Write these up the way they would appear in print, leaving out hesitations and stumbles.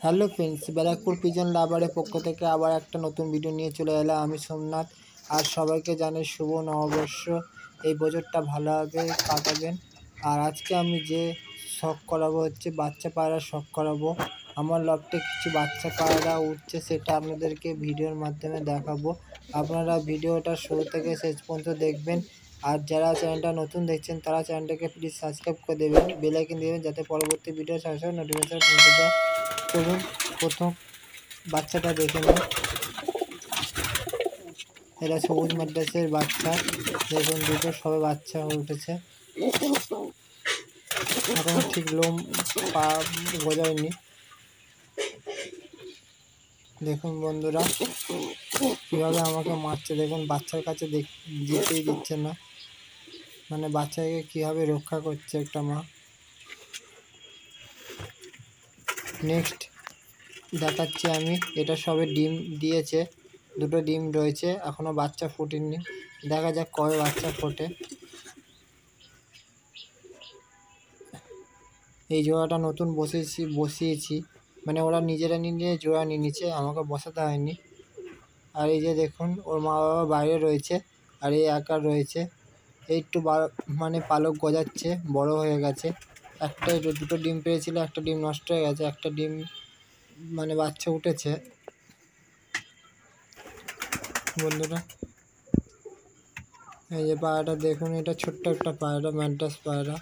Hello friends, Barrackpore pigeon লাভারের পক্ষ থেকে আবার একটা নতুন ভিডিও নিয়ে চলে এলাম। আমি সোমনাথ। আর সবাইকে জানাই শুভ নববর্ষ। এই বছরটা ভালোভাবে কাটাবেন। আর আজকে আমি যে শখ করাবো হচ্ছে বাচ্চা পায়রা শখ করাবো। আমার লফটে কিছু বাচ্চা পায়রা উঠছে, সেটা আপনাদেরকে ভিডিওর মাধ্যমে দেখাবো। আপনারা ভিডিওটা শুরু থেকে শেষ পর্যন্ত দেখবেন। আর যারা চ্যানেলটা নতুন দেখছেন তারা চ্যানেলটাকে প্লিজ সাবস্ক্রাইব করে দেবেন, বেল আইকন দেবেন, যাতে পরবর্তী ভিডিও সরাসরি নোটিফিকেশন পৌঁছে যায়। চলুন প্রথম বাচ্চাটা দেখে নিন। এরা সবুজ ম্যাড্রাসের বাচ্চা। দেখুন দুটো সবে বাচ্চা হয়ে উঠেছে, এখন ঠিক লোম পা গজায়নি। দেখুন বন্ধুরা কীভাবে আমাকে মারছে, দেখুন বাচ্চার কাছে যেতেই দিচ্ছে না, মানে বাচ্চাকে কীভাবে রক্ষা করছে একটা মা। নেক্সট দেখাচ্ছি আমি, এটা সবে ডিম দিয়েছে, দুটো ডিম রয়েছে, এখনও বাচ্চা ফোটেনি। দেখা যাক কবে বাচ্চা ফোটে। এই জোড়াটা নতুন বসিয়েছি, মানে ওরা নিজেরা জোড়া নিয়ে নিচ্ছে, আমাকে বসাতে হয়নি। আর এই যে দেখুন ওর মা বাবা বাইরে রয়েছে, আর এই একা রয়েছে। এই একটু মানে পালক গজাচ্ছে, বড় হয়ে গেছে। দুটো ডিম পেয়েছিল, একটা ডিম নষ্ট হয়ে গেছে, একটা ডিম মানে বাচ্চা উঠেছে। বন্ধুরা এই যে পায়রাটা দেখুন, এটা ছোট্ট একটা পায়রা, ম্যাড্রাস পায়রা।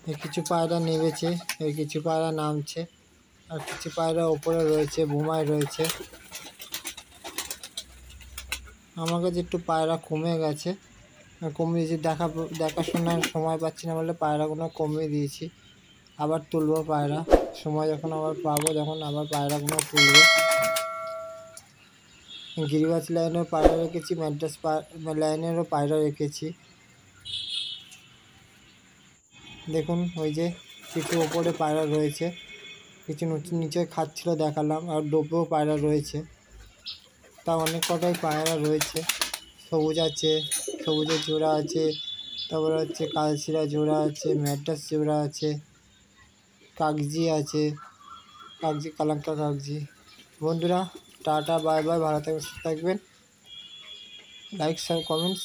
এই কিছু পায়রা নেমেছে, এই কিছু পায়রা নামছে, আর কিছু পায়রা ওপরে রয়েছে, বোমায় রয়েছে। আমার কাছে একটু পায়রা কমে গেছে, কমিয়েছি, দেখাশোনার সময় পাচ্ছি না বলে পায়রাগুলো কমিয়ে দিয়েছি। আবার তুলবো পায়রা, সময় যখন আবার পাবো যখন আবার পায়রাগুলো তুলবো। গিরিবাজ লাইনেরও পায়রা রেখেছি, ম্যাড্রাস লাইনেরও পায়রা রেখেছি। দেখুন ওই যে কিছু ওপরে পায়রা রয়েছে, কিছু নিচে খাচ্ছিল দেখালাম, আর ডোবেও পায়রা রয়েছে। তা অনেক কটাই পায়রা রয়েছে, সবুজ আছে, সবুজের জোড়া আছে, তারপরে হচ্ছে কালশিরা জোড়া আছে, ম্যাড্রাস জোড়া আছে, কাগজি আছে, কাগজি কালাঙ্কা কাগজি। বন্ধুরা টাটা, বাই বাই, ভালো থাকবেন, লাইক শেয়ার কমেন্টস।